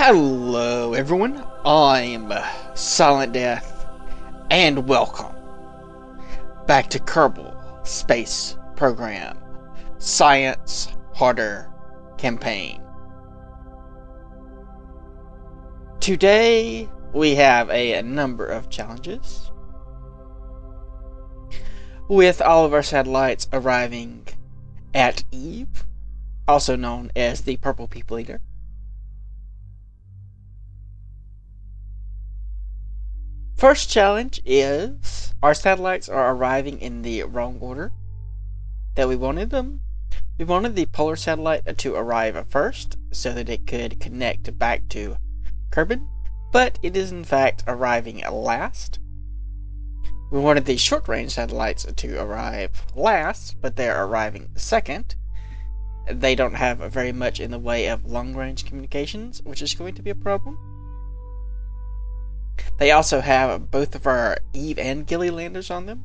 Hello everyone, I'm Silent Death, and welcome back to Kerbal Space Program Science Harder Campaign. Today we have a number of challenges, with all of our satellites arriving at Eve, also known as the Purple People Eater. First challenge is our satellites are arriving in the wrong order that we wanted them. We wanted the polar satellite to arrive first so that it could connect back to Kerbal, but it is in fact arriving last. We wanted the short-range satellites to arrive last, but they're arriving second. They don't have very much in the way of long-range communications, which is going to be a problem. They also have both of our Eve and Gilly landers on them.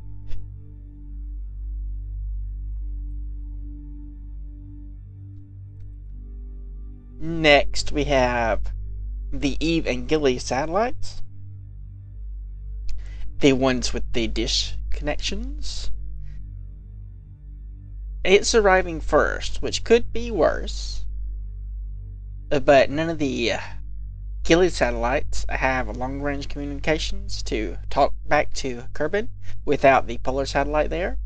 Next, we have the Eve and Gilly satellites. The ones with the dish connections. It's arriving first, which could be worse. But none of the Gilly satellites have long-range communications to talk back to Kerbal without the polar satellite there.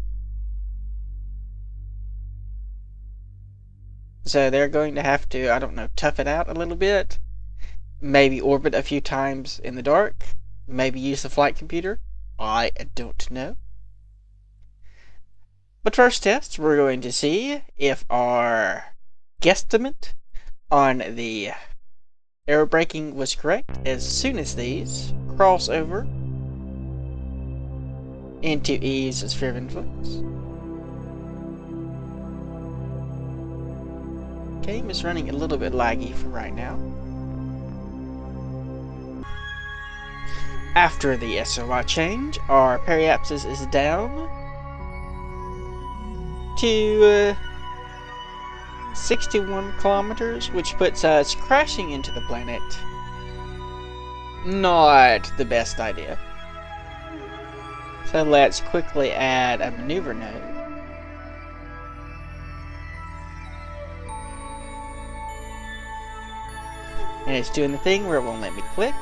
So they're going to have to, I don't know, tough it out a little bit. Maybe orbit a few times in the dark. Maybe use the flight computer. I don't know. But first test, we're going to see if our guesstimate on the aero braking was correct as soon as these cross over into Eve's sphere of influence. Game is running a little bit laggy for right now. After the SOI change, our periapsis is down to 61 kilometers, which puts us crashing into the planet. Not the best idea. So let's quickly add a maneuver node. And it's doing the thing where it won't let me click.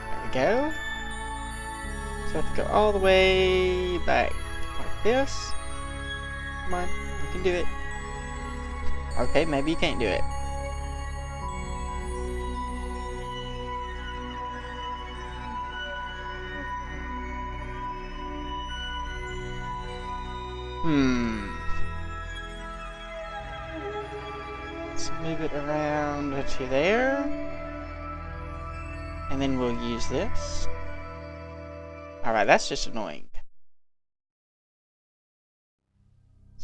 There we go. So I have to go all the way back like this. Come on. You can do it. Okay, maybe you can't do it. Let's move it around to there. And then we'll use this. Alright, that's just annoying.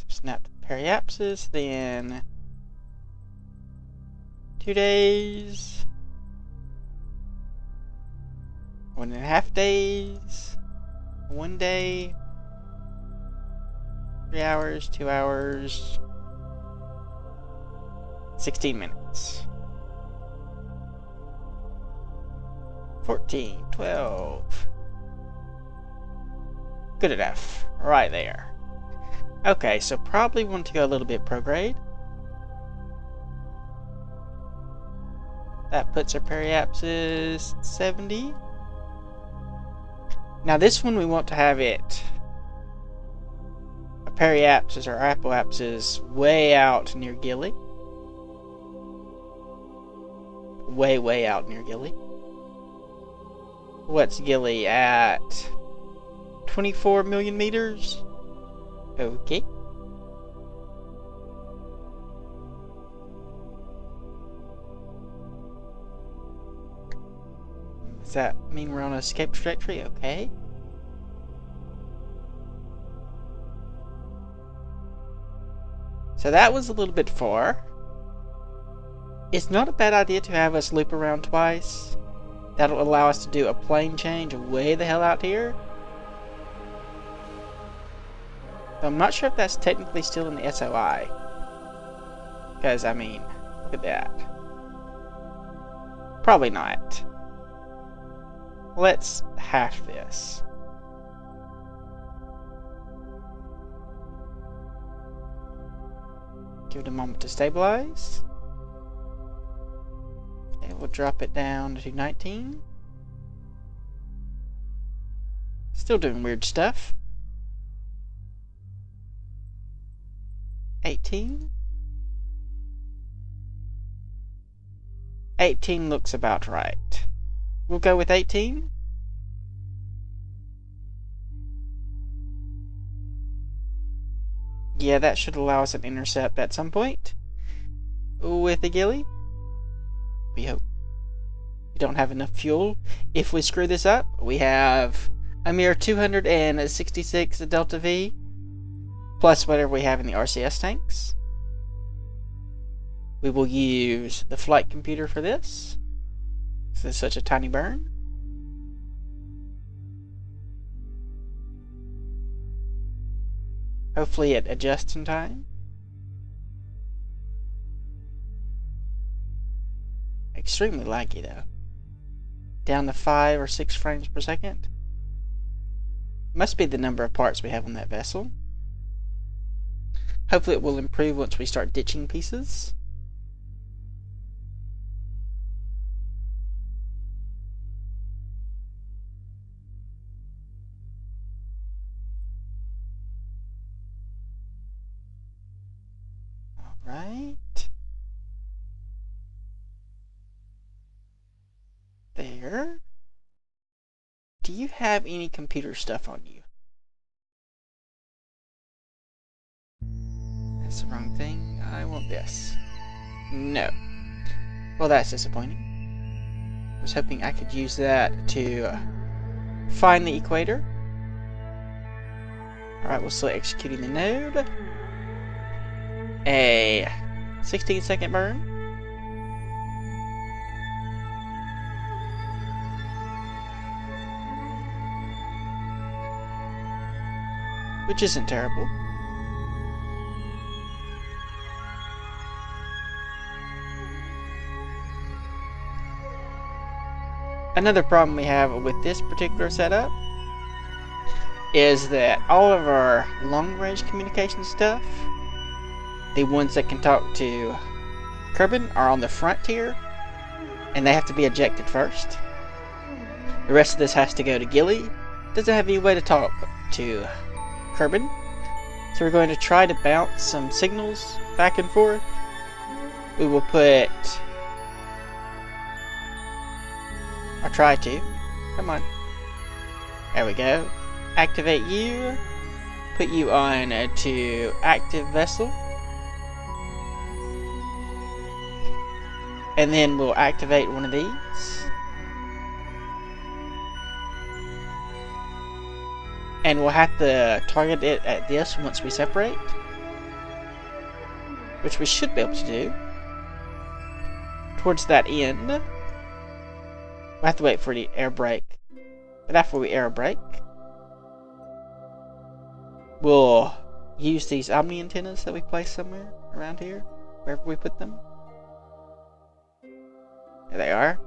Snap the periapsis, then 2 days, 1.5 days, 1 day, 3 hours, 2 hours, 16 minutes, 14, 12, good enough, right there. Okay, so probably want to go a little bit prograde. That puts our periapsis 70. Now this one we want to have it, a periapsis or apoapsis way out near Gilly. Way out near Gilly. What's Gilly at? 24 million meters? Okay. Does that mean we're on an escape trajectory? Okay. So that was a little bit far. It's not a bad idea to have us loop around twice. That'll allow us to do a plane change way the hell out here. I'm not sure if that's technically still in the SOI. Because, I mean, look look at that. Probably not. Let's half this. Give it a moment to stabilize. Okay, we'll drop it down to 19. Still doing weird stuff. 18. 18 looks about right. We'll go with 18. Yeah, that should allow us an intercept at some point. With the ghillie. We hope. We don't have enough fuel. If we screw this up, we have a mere 266 Delta V, plus whatever we have in the RCS tanks. We will use the flight computer for this. This is such a tiny burn. Hopefully it adjusts in time. Extremely laggy though. Down to 5 or 6 frames per second. Must be the number of parts we have on that vessel. Hopefully it will improve once we start ditching pieces. Alright. There. Do you have any computer stuff on you? That's the wrong thing. I want this. No. Well, that's disappointing. I was hoping I could use that to find the equator. Alright, we'll start executing the node. A 16-second burn. Which isn't terrible. Another problem we have with this particular setup is that all of our long-range communication stuff, the ones that can talk to Kerbal, are on the front here, and they have to be ejected first. The rest of this has to go to ghillie. Doesn't have any way to talk to Kerbal, so we're going to try to bounce some signals back and forth. We will put, or try to, come on, there we go, activate you, put you on to active vessel, and then we'll activate one of these. And we'll have to target it at this once we separate, which we should be able to do. Towards that end, we'll have to wait for the air brake. But after we air brake, we'll use these Omni antennas that we place somewhere around here, wherever we put them. There they are.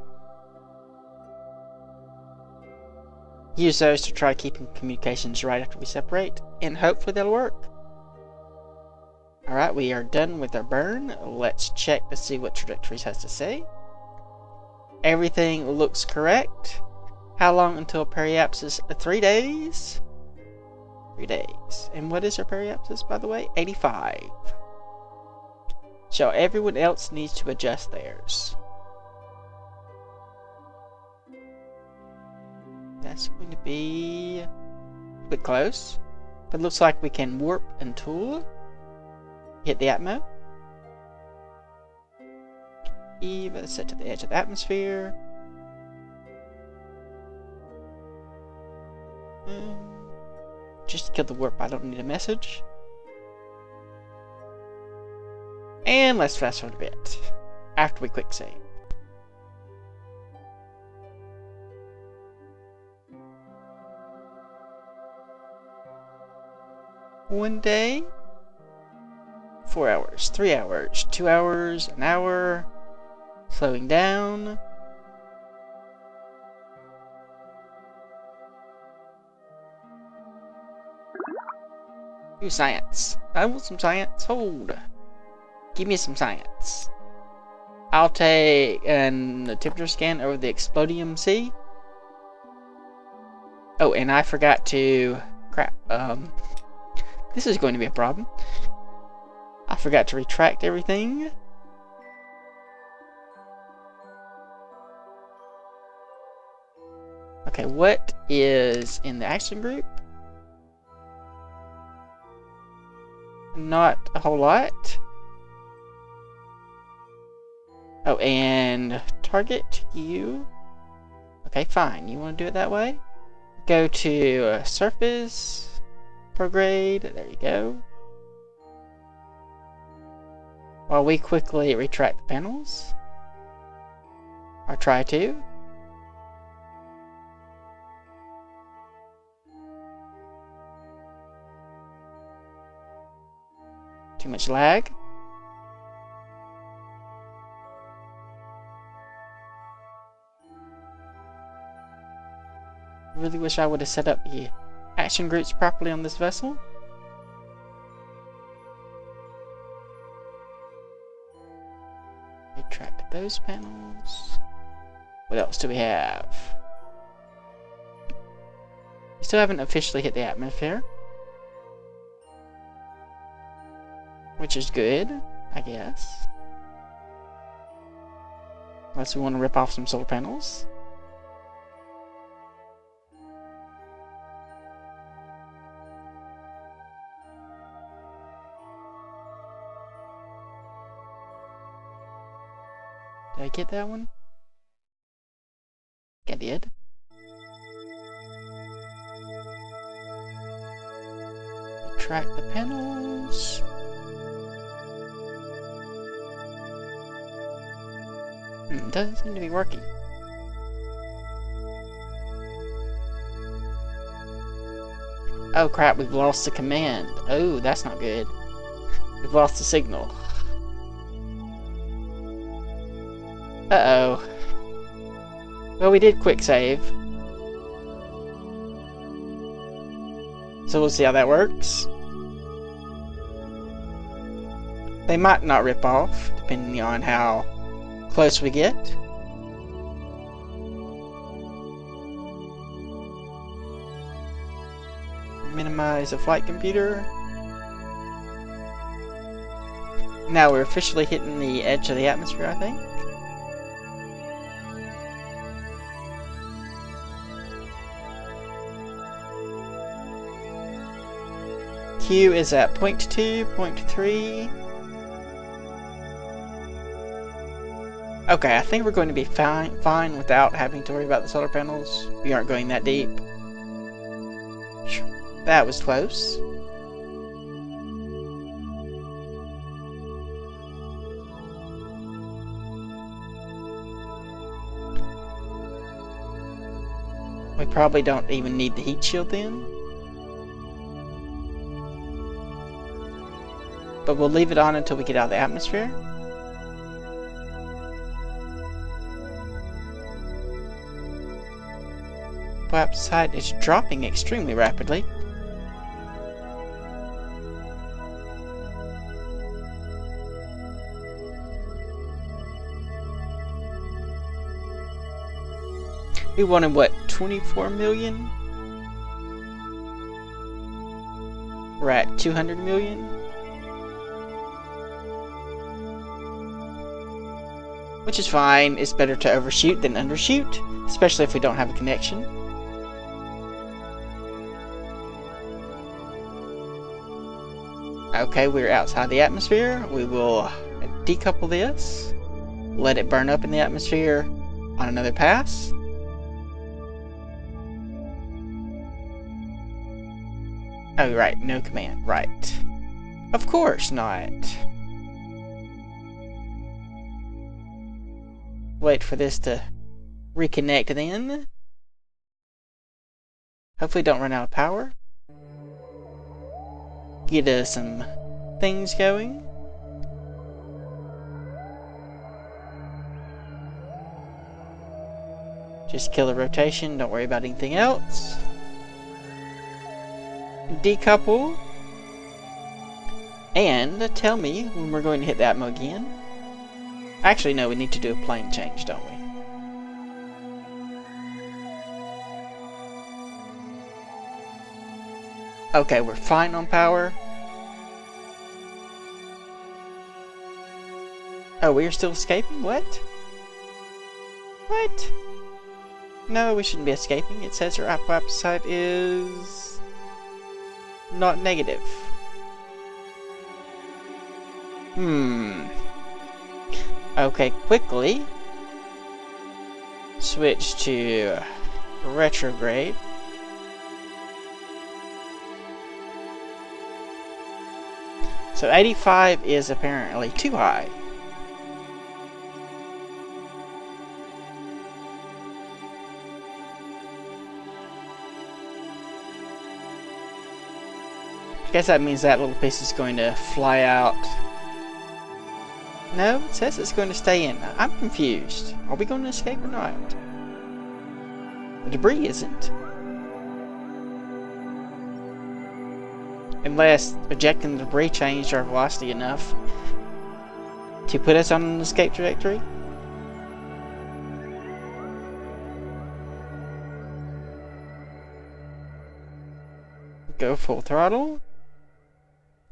Use those to try keeping communications right after we separate, and hopefully that'll work. Alright, we are done with our burn. Let's check to see what trajectories has to say. Everything looks correct. How long until periapsis? 3 days? 3 days. And what is our periapsis, by the way? 85. So everyone else needs to adjust theirs. That's going to be a bit close, but it looks like we can warp and tool. Hit the Atmo. Let's set to the edge of the atmosphere. Just to kill the warp, I don't need a message. And let's fast forward a bit after we quick save. One day, 4 hours, 3 hours, 2 hours, an hour, slowing down. Ooh, science. I want some science. Hold. Give me some science. I'll take a temperature scan over the Explodium Sea. Oh, and I forgot to... Crap. This is going to be a problem. I forgot to retract everything. Okay, what is in the action group? Not a whole lot. Oh, and target you. Okay, fine. You want to do it that way? Go to surface, prograde. There you go. While we quickly retract the panels. Or try to. Too much lag. Really wish I would have set up the action groups properly on this vessel. Retract those panels. What else do we have? We still haven't officially hit the atmosphere, which is good, I guess. Unless we want to rip off some solar panels. Did I get that one? I did. Retract the panels. Doesn't seem to be working. Oh crap, we've lost the command. Oh, that's not good. We've lost the signal. Uh-oh. Well, we did quick save. So we'll see how that works. They might not rip off, depending on how close we get. Minimize the flight computer. Now we're officially hitting the edge of the atmosphere, I think. Q is at 0.2, 0.3. Okay, I think we're going to be fine without having to worry about the solar panels. We aren't going that deep. That was close. We probably don't even need the heat shield then. But we'll leave it on until we get out of the atmosphere. Perhaps height is dropping extremely rapidly. We wanted what, 24 million? We're at 200 million. Which is fine. It's better to overshoot than undershoot, especially if we don't have a connection. Okay, we're outside the atmosphere. We will decouple this, let it burn up in the atmosphere on another pass. Oh, right, no command, right. Of course not. Wait for this to reconnect then. Hopefully don't run out of power. Get us some things going. Just kill the rotation, don't worry about anything else. Decouple. And tell me when we're going to hit that mode again. Actually, no, we need to do a plane change, don't we? Okay, we're fine on power. Oh, we are still escaping? What? What? No, we shouldn't be escaping. It says our appetite is not negative. Okay, quickly switch to retrograde. So 85 is apparently too high. I guess that means that little piece is going to fly out. No, it says it's going to stay in. I'm confused. Are we going to escape or not? The debris isn't. Unless ejecting the debris changed our velocity enough to put us on an escape trajectory. Go full throttle.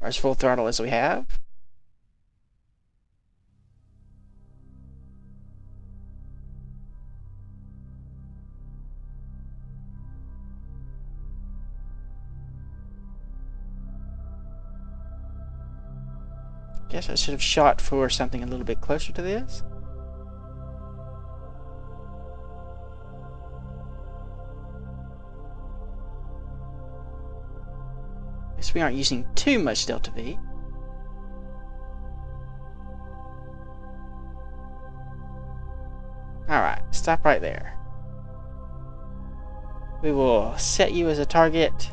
Or as full throttle as we have. Guess I should have shot for something a little bit closer to this. Guess we aren't using too much delta V. Alright, stop right there. We will set you as a target.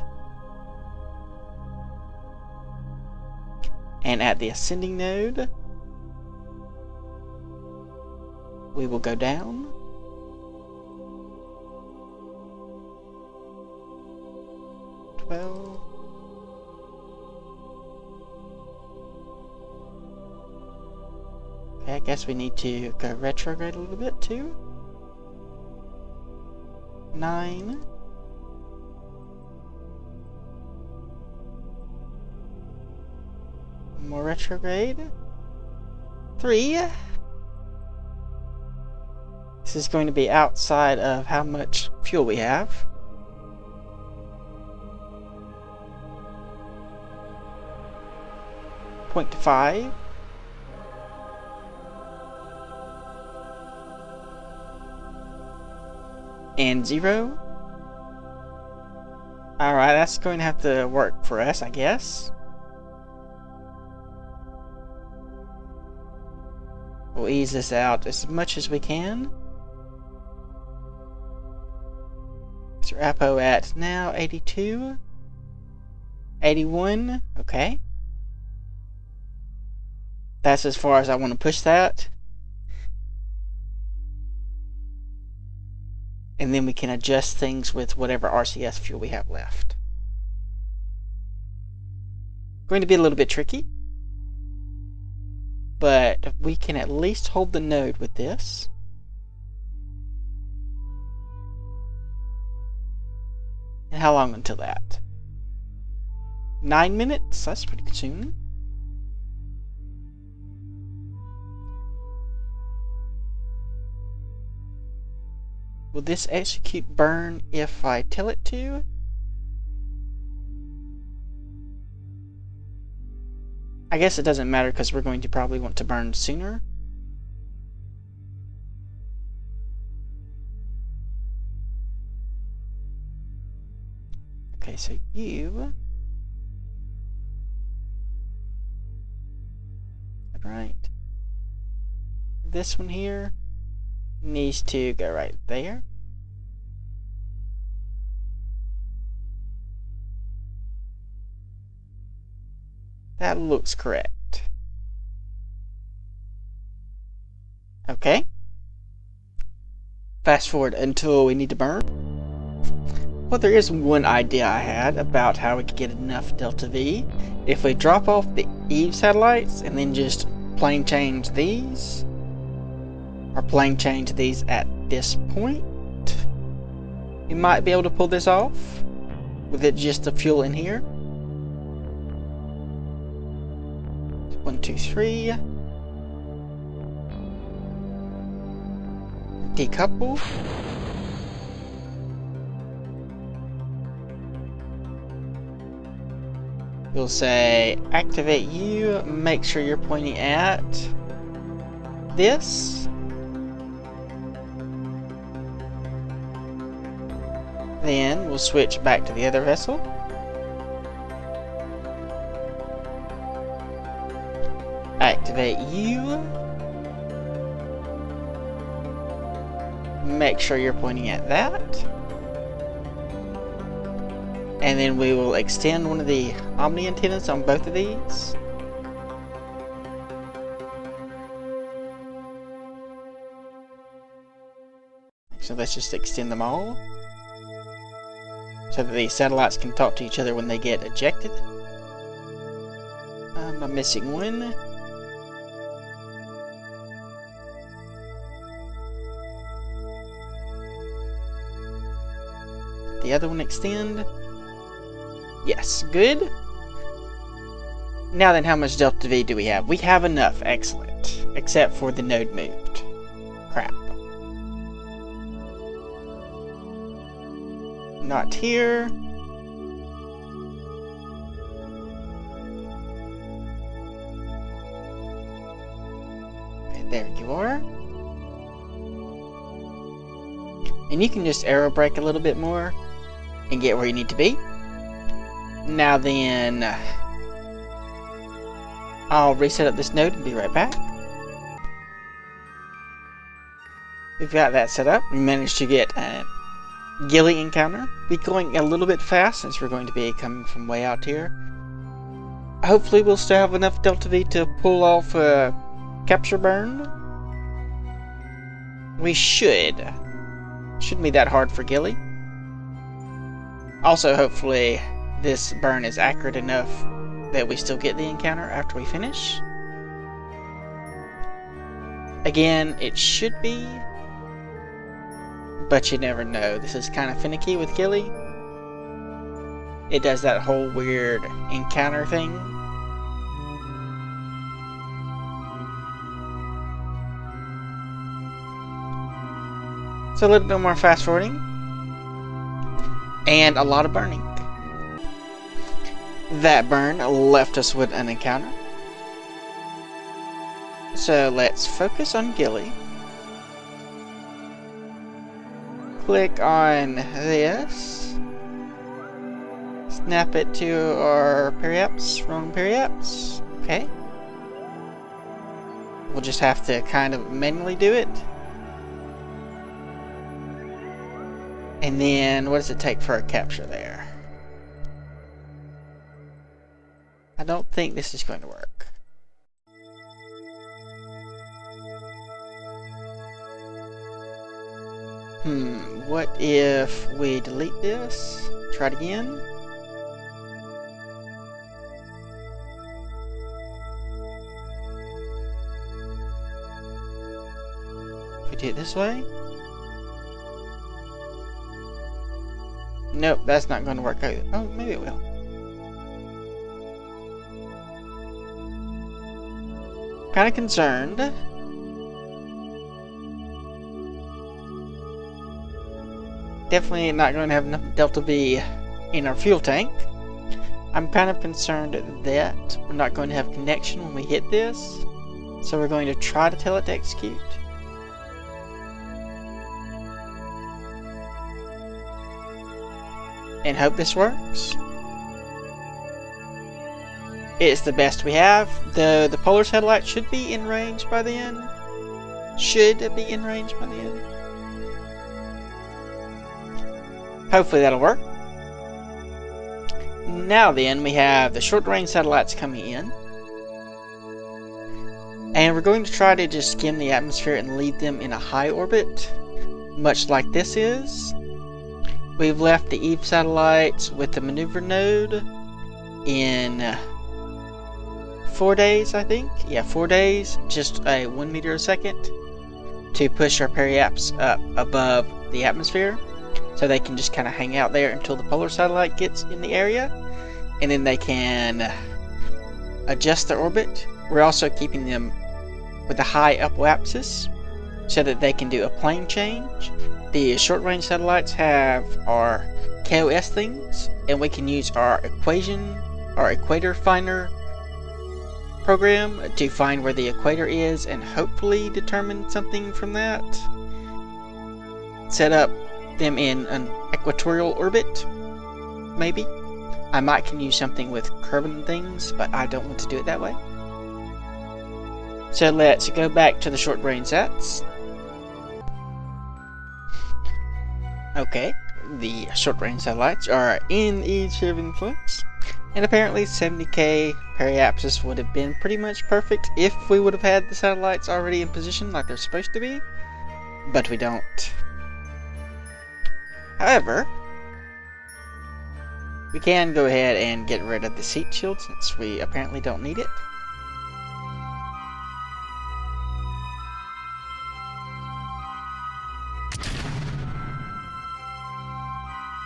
And at the ascending node, we will go down. Okay, I guess we need to go retrograde a little bit too. 9. More retrograde. 3. This is going to be outside of how much fuel we have. Point to 5. And 0. Alright, that's going to have to work for us, I guess. We'll ease this out as much as we can. So Apo at now 82, 81. Okay, that's as far as I want to push that, and then we can adjust things with whatever RCS fuel we have left. Going to be a little bit tricky, but we can at least hold the node with this. And how long until that? 9 minutes? That's pretty soon. Will this execute burn if I tell it to? I guess it doesn't matter because we're going to probably want to burn sooner. Okay, so you... Right. This one here needs to go right there. That looks correct. Okay. fast forward until we need to burn. Well, there is one idea I had about how we could get enough delta V. If we drop off the Eve satellites and then just plane change these, or plane change these at this point, we might be able to pull this off with it just the fuel in here. 1, 2, 3. Decouple. We'll say activate you, make sure you're pointing at this. Then we'll switch back to the other vessel. Activate you. Make sure you're pointing at that. And then we will extend one of the Omni antennas on both of these. So let's just extend them all, so that the satellites can talk to each other when they get ejected. I'm missing one. The other one extend. Yes, good. Now then, how much delta V do we have? We have enough, excellent. Except for the node moved. Crap. Not here. Okay, there you are. And you can just arrow brake a little bit more and get where you need to be. Now then, I'll reset up this node and be right back. We've got that set up. We managed to get a ghillie encounter. Be going a little bit fast since we're going to be coming from way out here. Hopefully we'll still have enough delta V to pull off a capture burn. We should. Shouldn't be that hard for ghillie. Also, hopefully this burn is accurate enough that we still get the encounter after we finish. Again, it should be, but you never know. This is kind of finicky with ghillie. It does that whole weird encounter thing. So a little bit more fast forwarding and a lot of burning. That burn left us with an encounter. So let's focus on ghillie. Click on this. Snap it to our periaps, wrong periaps. Okay. We'll just have to kind of manually do it. And then, what does it take for a capture there? I don't think this is going to work. What if we delete this? Try it again. If we do it this way? Nope, that's not going to work either. Oh, maybe it will. Kind of concerned. Definitely not going to have enough delta V in our fuel tank. I'm kind of concerned that we're not going to have connection when we hit this. So we're going to try to tell it to execute. And hope this works. It's the best we have. The polar satellite should be in range by the end. Hopefully that'll work. Now then, we have the short range satellites coming in. And we're going to try to just skim the atmosphere and leave them in a high orbit. much like this is. We've left the Eve satellites with the maneuver node in 4 days, I think. Yeah, 4 days, just a 1 meter a second to push our periaps up above the atmosphere, so they can just kind of hang out there until the polar satellite gets in the area, and then they can adjust their orbit. We're also keeping them with a high apoapsis so that they can do a plane change. The short-range satellites have our KOS things, and we can use our equator finder program to find where the equator is and hopefully determine something from that. Set up them in an equatorial orbit, maybe. I might can use something with Kerbal things, but I don't want to do it that way. So let's go back to the short-range sats. Okay, the short-range satellites are in each of influence, and apparently 70k periapsis would have been pretty much perfect if we would have had the satellites already in position like they're supposed to be, but we don't. However, we can go ahead and get rid of the seat shield since we apparently don't need it.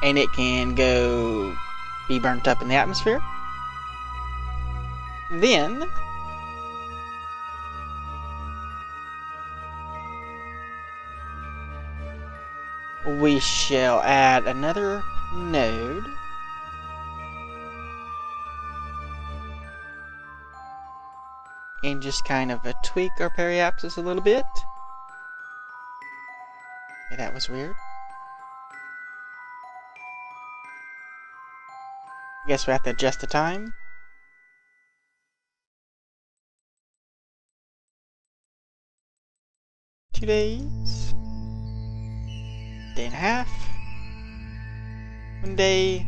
And it can go be burnt up in the atmosphere. Then we shall add another node and just kind of tweak our periapsis a little bit. Okay, that was weird. I guess we have to adjust the time. Two days. Day and a half. 1 day.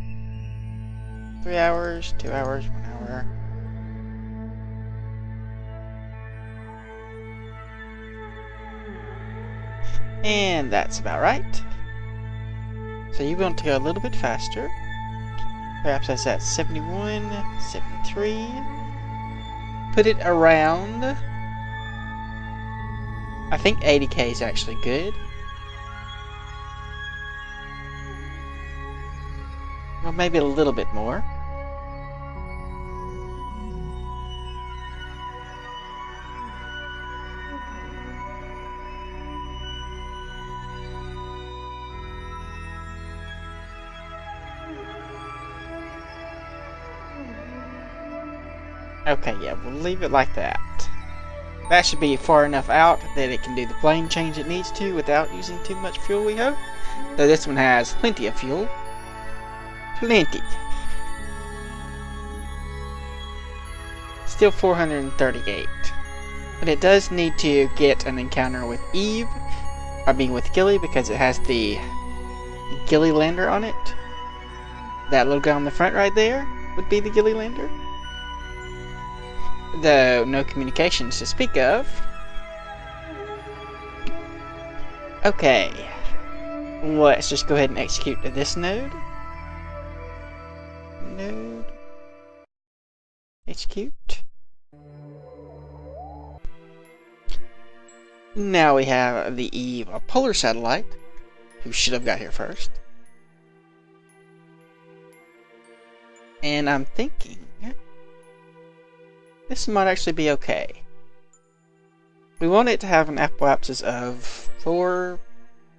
3 hours. 2 hours. 1 hour. And that's about right. So you want to go a little bit faster. Perhaps that's at 71, 73. Put it around. I think 80k is actually good. Or maybe a little bit more. Okay, yeah, we'll leave it like that. That should be far enough out that it can do the plane change it needs to without using too much fuel, we hope. Though this one has plenty of fuel. Plenty. Still 438. But it does need to get an encounter with Eve. I mean with Gilly, because it has the Gilly lander on it. That logo on the front right there would be the Gilly lander. Though no communications to speak of. Okay. Let's just go ahead and execute this node. Node. Execute. Now we have the Eve, a polar satellite, who should have got here first. And I'm thinking this might actually be okay. We want it to have an apoapsis of 4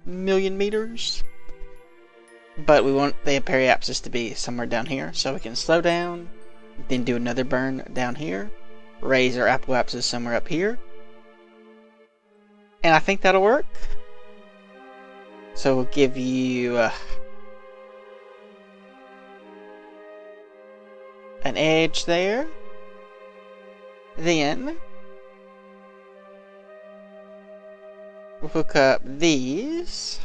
million meters, but we want the periapsis to be somewhere down here, so we can slow down, then do another burn down here, raise our apoapsis somewhere up here, and I think that'll work. So we'll give you an edge there. Then we'll hook up these.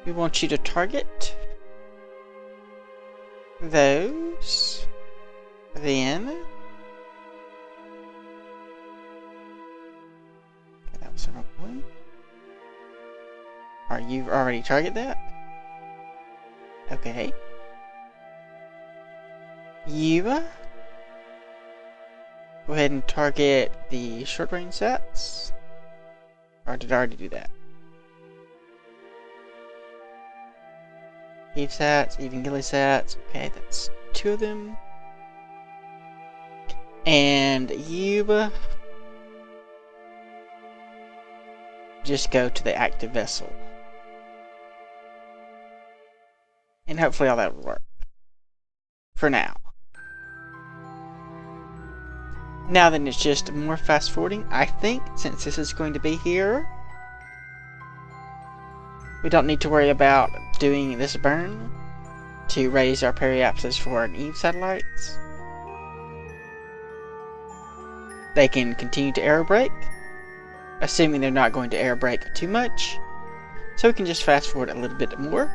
We want you to target those. Then you've already targeted that? Okay. You go ahead and target the short range sats. Or did I already do that? Eve sats, even Gilly sats. Okay, that's 2 of them. And you just go to the active vessel. And hopefully all that will work. For now. Now then, it's just more fast forwarding. I think since this is going to be here, we don't need to worry about doing this burn to raise our periapsis for an Eve satellites. They can continue to air brake, assuming they're not going to air brake too much. So we can just fast forward a little bit more.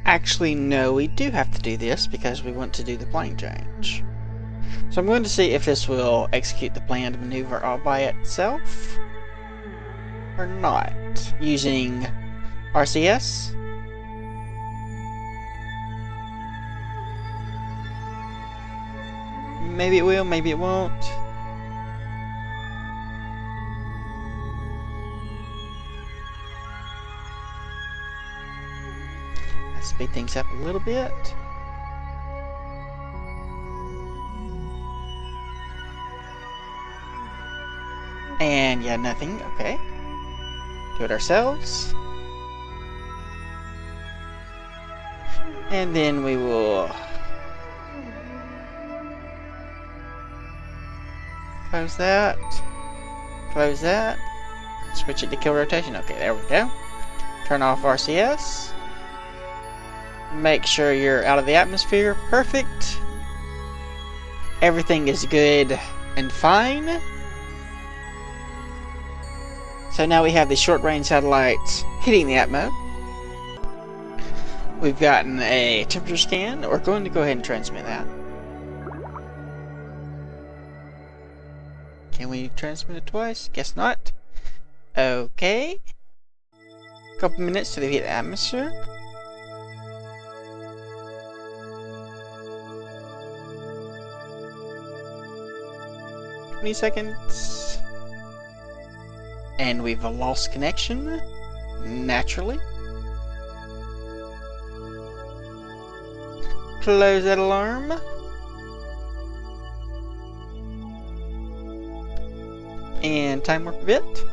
Actually, no, we do have to do this because we want to do the plane change. So I'm going to see if this will execute the planned maneuver all by itself or not, using RCS. Maybe it will, maybe it won't. Let's speed things up a little bit. And yeah, nothing. Okay. Do it ourselves. And then we will close that. Close that. Switch it to kill rotation. Okay, there we go. Turn off RCS. Make sure you're out of the atmosphere. Perfect. Everything is good and fine. So now we have the short-range satellites hitting the atmo. We've gotten a temperature scan. We're going to go ahead and transmit that. Can we transmit it twice? Guess not. Okay. Couple minutes till they hit the atmosphere. Seconds. And we've lost connection, naturally. Close that alarm. And time warp a bit.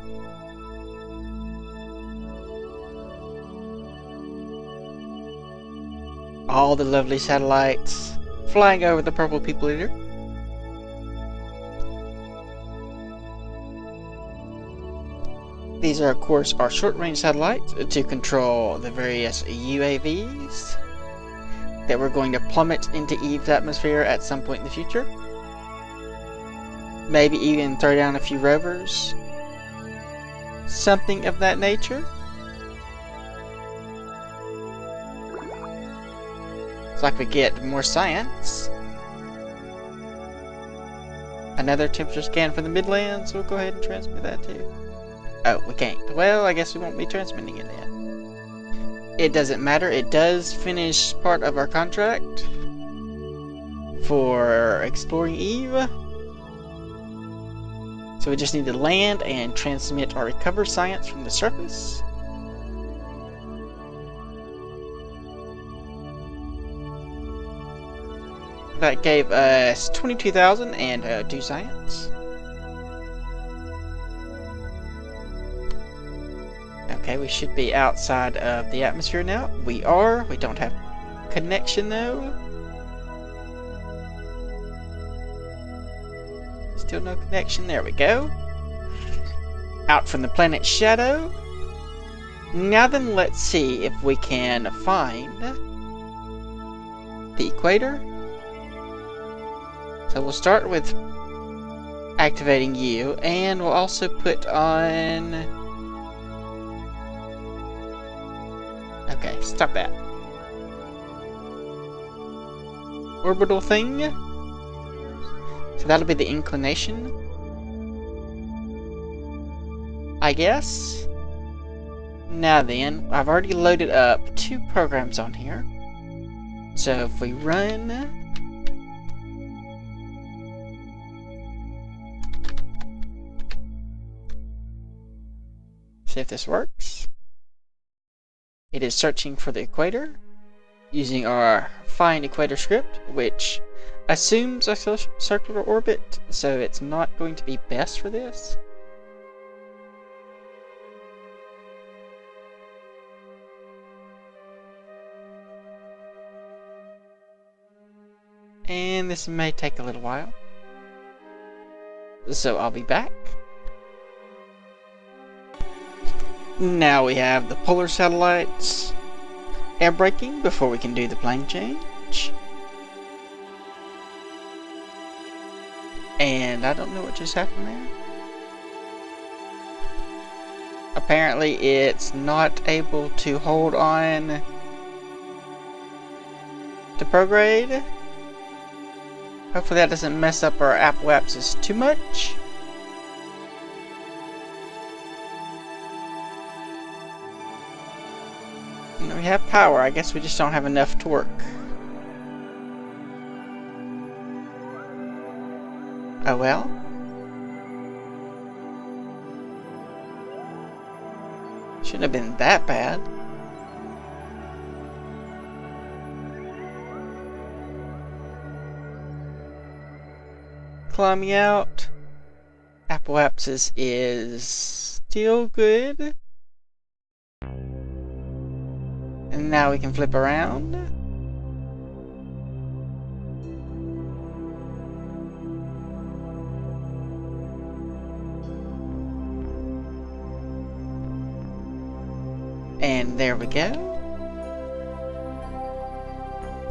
All the lovely satellites flying over the purple people eater. These are, of course, our short-range satellites to control the various UAVs that we're going to plummet into Eve's atmosphere at some point in the future. Maybe even throw down a few rovers. Something of that nature. It's like we get more science. Another temperature scan for the Midlands. We'll go ahead and transmit that too. Oh, we can't. Well, I guess we won't be transmitting it then. It doesn't matter. It does finish part of our contract for exploring Eve. So we just need to land and transmit our recover science from the surface. That gave us 22,002 science. Okay, we should be outside of the atmosphere now. We are. We don't have connection though. Still no connection. There we go. Out from the planet Shadow. Now then, let's see if we can find the equator. So we'll start with activating you, and we'll also put on... Okay, stop that. Orbital thing. So that'll be the inclination, I guess. Now then, I've already loaded up 2 programs on here. So if we run see if this works. It is searching for the equator using our find equator script, which assumes a circular orbit, so it's not going to be best for this. And this may take a little while. So I'll be back. Now we have the polar satellites air braking before we can do the plane change. And I don't know what just happened there. Apparently it's not able to hold on to prograde. Hopefully that doesn't mess up our Apple apps too much. And we have power, I guess we just don't have enough torque. Oh well. Shouldn't have been that bad. Climbing out. Apple apps is still good. And now we can flip around. And there we go.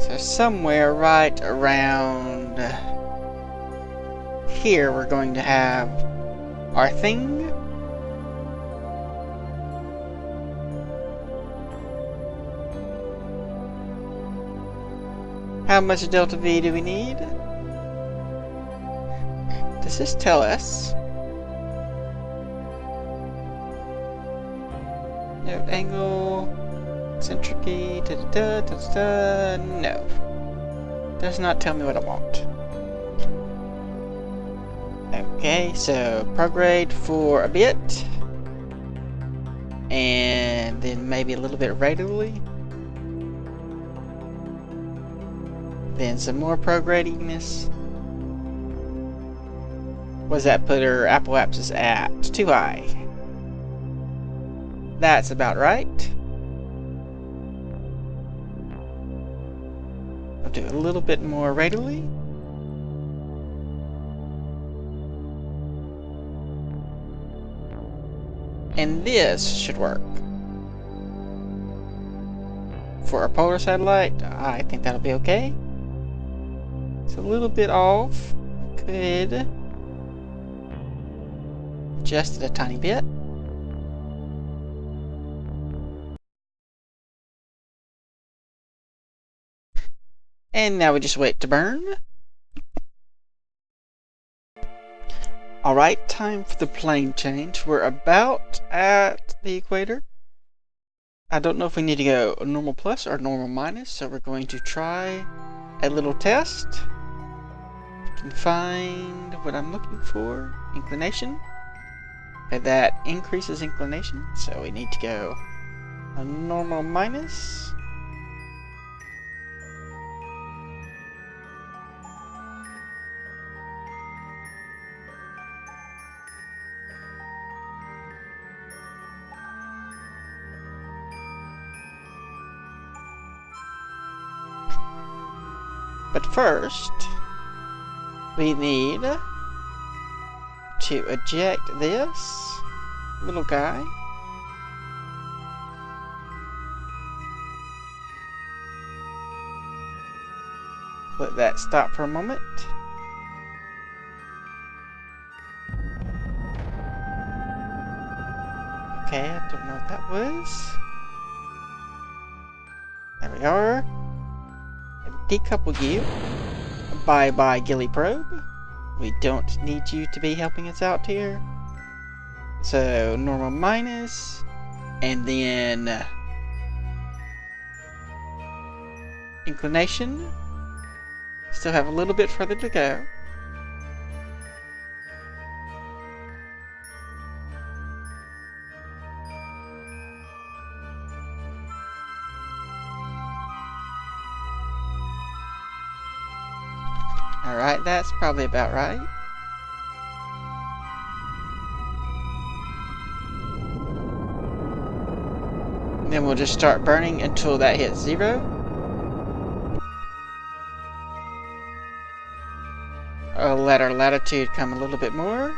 So somewhere right around here we're going to have our thing. How much delta V do we need? Does this tell us? No angle, eccentricity, no. Does not tell me what I want. Okay, so prograde for a bit. And then maybe a little bit radially. Then some more progradiness. What does that put our Apple apps at? Too high. That's about right. I'll do a little bit more radially. And this should work. For a polar satellite, I think that'll be okay. It's a little bit off. Could adjust it a tiny bit. And now we just wait to burn. Alright, time for the plane change. We're about at the equator. I don't know if we need to go normal plus or normal minus, so we're going to try a little test. If I can find what I'm looking for. Inclination. Okay, that increases inclination, so we need to go a normal minus. But first, we need to eject this little guy. Let that stop for a moment. Okay, I don't know what that was. There we are. Decouple you. Bye-bye, Ghillie Probe. We don't need you to be helping us out here. So, normal minus. And then inclination. Still have a little bit further to go. Alright, that's probably about right. And then we'll just start burning until that hits 0. I'll let our latitude come a little bit more.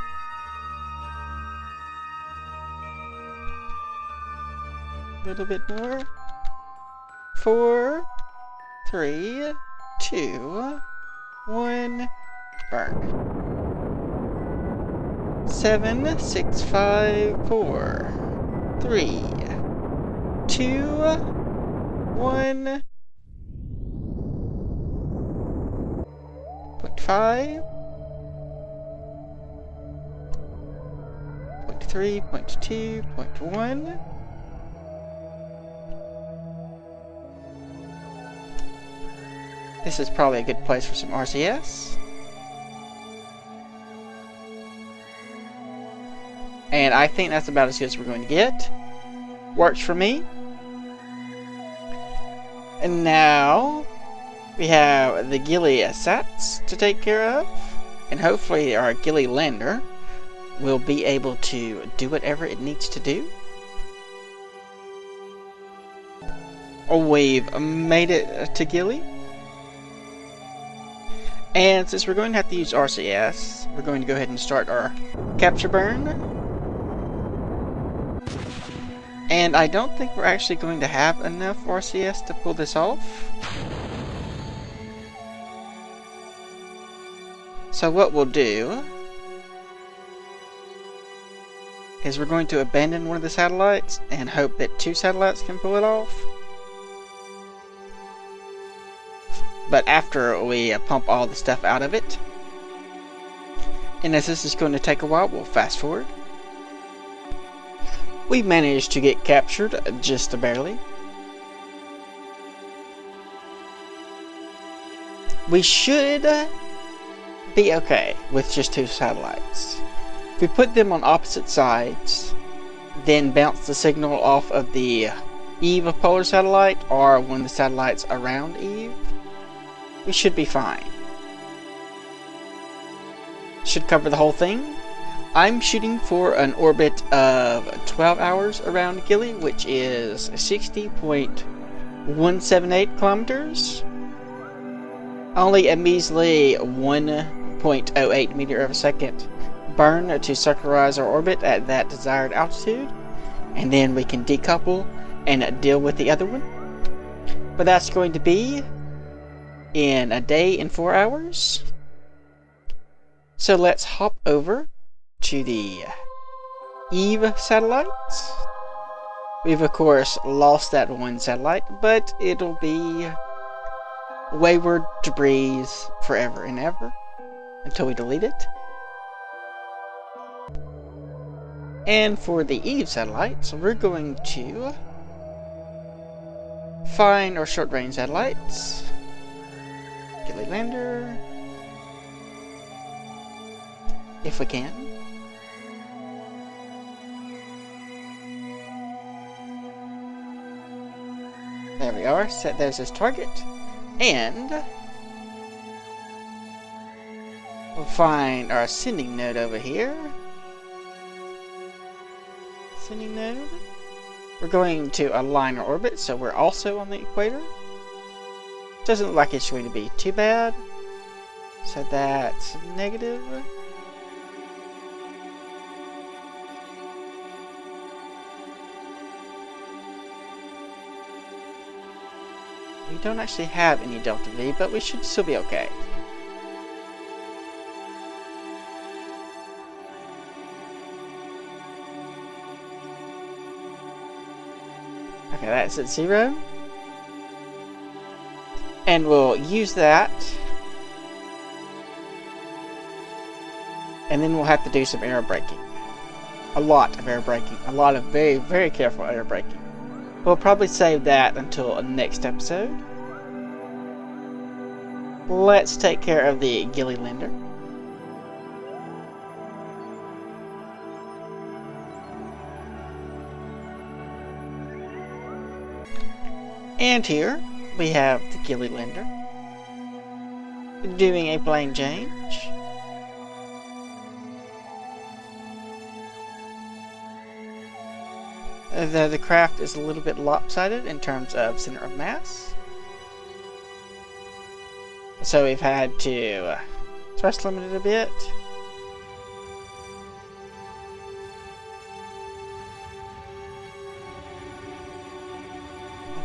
A little bit more. 4, 3, 2, 1, burn. 7, 6, 5, 4, 3, 2, 1. 0.5, 0.3, 0.2, 0.1. This is probably a good place for some RCS. And I think that's about as good as we're going to get. Works for me. And now we have the ghillie sats to take care of. And hopefully our ghillie lander will be able to do whatever it needs to do. We've made it to ghillie. And since we're going to have to use RCS, we're going to go ahead and start our capture burn. And I don't think we're actually going to have enough RCS to pull this off. So what we'll do is we're going to abandon one of the satellites and hope that 2 satellites can pull it off. But after we pump all the stuff out of it, and as this is going to take a while, we'll fast forward. We managed to get captured just barely. We should be okay with just 2 satellites. If we put them on opposite sides, then bounce the signal off of the Eve of Polar Satellite or one of the satellites around Eve, we should be fine. Should cover the whole thing. I'm shooting for an orbit of 12 hours around ghillie, which is 60.178 kilometers. Only a measly 1.08 meter of a second burn to circularize our orbit at that desired altitude, and then we can decouple and deal with the other one. But that's going to be in a day and 4 hours. So let's hop over to the Eve satellites. We've of course lost that one satellite, but it'll be wayward debris forever and ever until we delete it. And for the Eve satellites, we're going to find our short range satellites. Ghillie lander, if we can. There we are, set those as target, and we'll find our sending node over here. Sending node. We're going to align our orbit so we're also on the equator. Doesn't look like it's going to be too bad. So that's negative. We don't actually have any delta V, but we should still be okay. Okay, that's at 0. And we'll use that. And then we'll have to do some aero braking. a lot of air braking, a lot of very, very careful air braking. We'll probably save that until a next episode. Let's take care of the ghillie lender. And here we have the ghillie lender doing a plane change. The craft is a little bit lopsided in terms of center of mass. So we've had to thrust limit it a bit.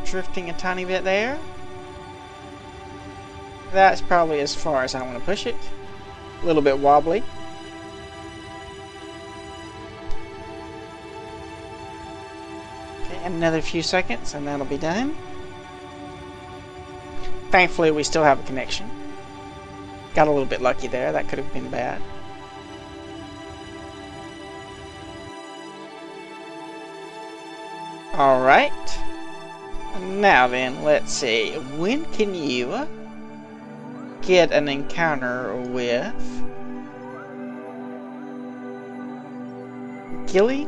Drifting a tiny bit there. That's probably as far as I want to push it. A little bit wobbly. Okay, another few seconds and that'll be done. Thankfully we still have a connection. Got a little bit lucky there, that could have been bad. Alright. Now then, let's see. When can you get an encounter with ghillie?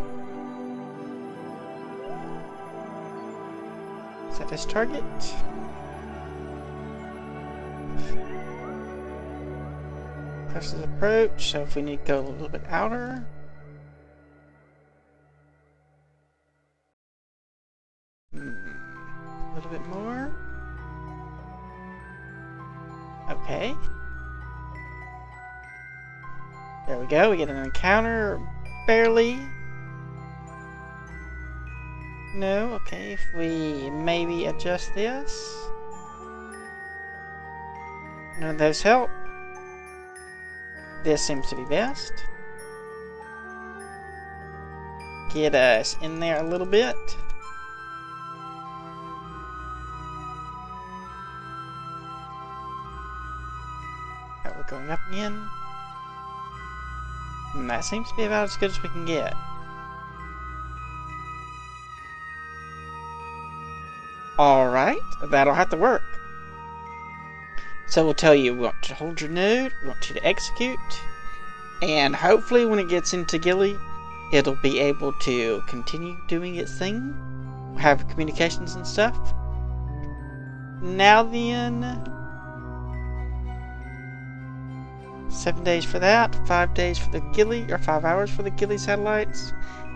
Set as target. Presses approach, so if we need to go a little bit outer. A little bit more. Okay. There we go. We get an encounter. Barely. No. Okay. If we maybe adjust this. None of those help. This seems to be best. Get us in there a little bit. Going up again. And that seems to be about as good as we can get. Alright, that'll have to work. So we'll tell you we want to hold your node, we want you to execute, and hopefully when it gets into ghillie, it'll be able to continue doing its thing, have communications and stuff. Now then, 7 days for that, 5 days for the ghillie, or 5 hours for the ghillie satellites.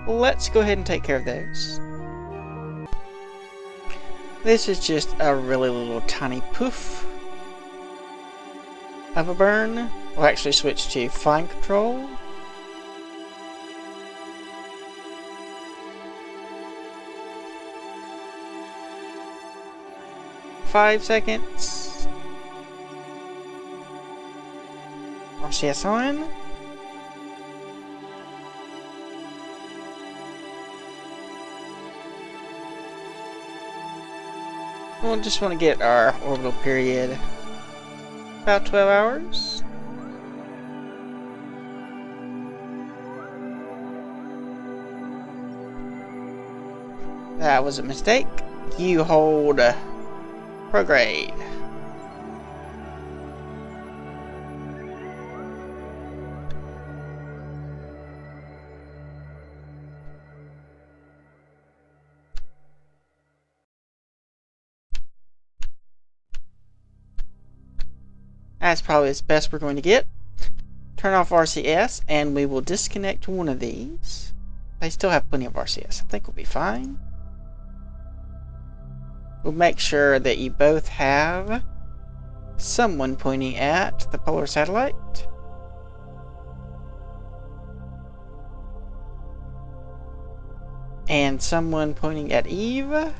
Let's go ahead and take care of those. This is just a really little tiny poof of a burn. We'll actually switch to flying control. Five seconds. RCS on. We'll just want to get our orbital period about 12 hours. That was a mistake. You hold prograde. That's probably as best we're going to get. Turn off RCS and we will disconnect one of these. They still have plenty of RCS. I think we'll be fine. We'll make sure that you both have someone pointing at the polar satellite. And someone pointing at Eve.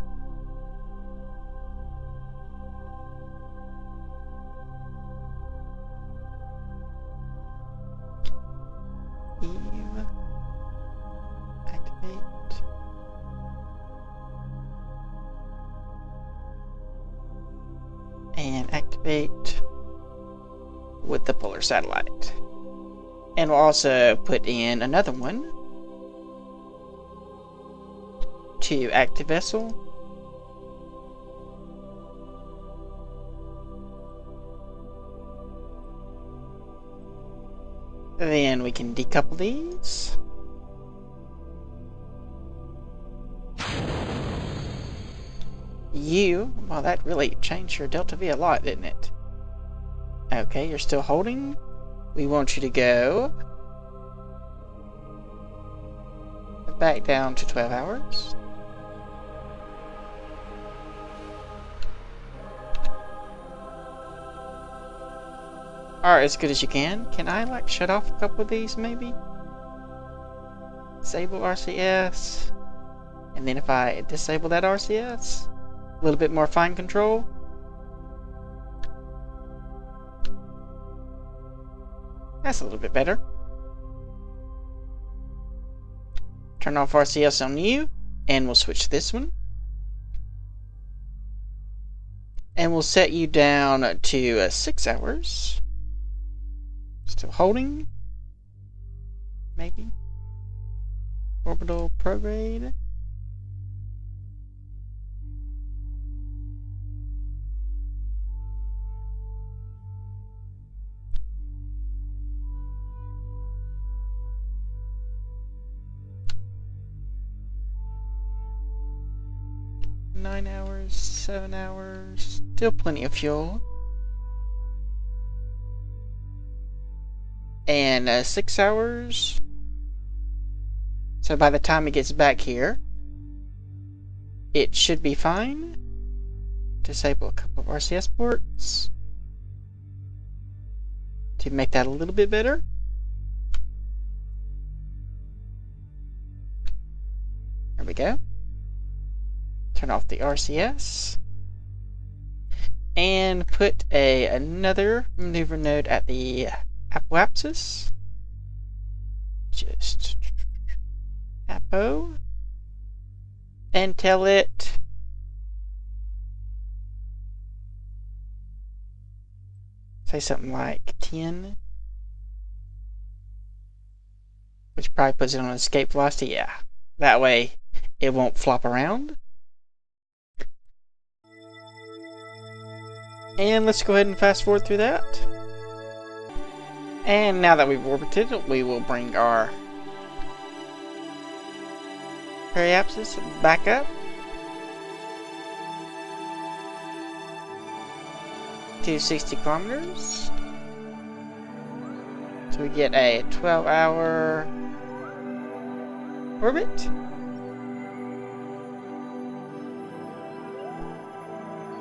And activate with the polar satellite. And we'll also put in another one to active vessel. Then we can decouple these. Well, that really changed your delta V a lot, didn't it? Okay, you're still holding. We want you to go back down to 12 hours. Alright, as good as you can. Can I, like, shut off a couple of these, maybe? Disable RCS. And then if I disable that RCS, a little bit more fine control. That's a little bit better. Turn off RCS on you, and we'll switch this one. And we'll set you down to 6 hours. Still holding. Maybe. Orbital prograde. Nine hours, 7 hours, still plenty of fuel. And 6 hours. So by the time it gets back here, it should be fine. Disable a couple of RCS ports to make that a little bit better. There we go. Turn off the RCS and put another maneuver node at the apoapsis. Just apo and tell it say something like 10, which probably puts it on escape velocity. Yeah, that way it won't flop around. And let's go ahead and fast forward through that. And now that we've orbited, we will bring our periapsis back up to 60 kilometers. So we get a 12-hour orbit.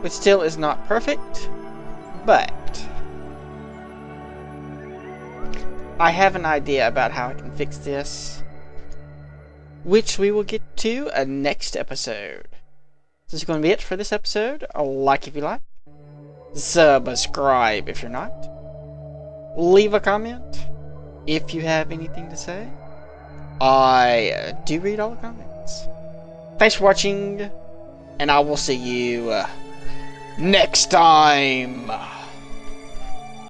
Which still is not perfect, but I have an idea about how I can fix this, which we will get to a next episode. This is going to be it for this episode. Like if you like, subscribe if you're not, leave a comment if you have anything to say. I do read all the comments. Thanks for watching, and I will see you next time.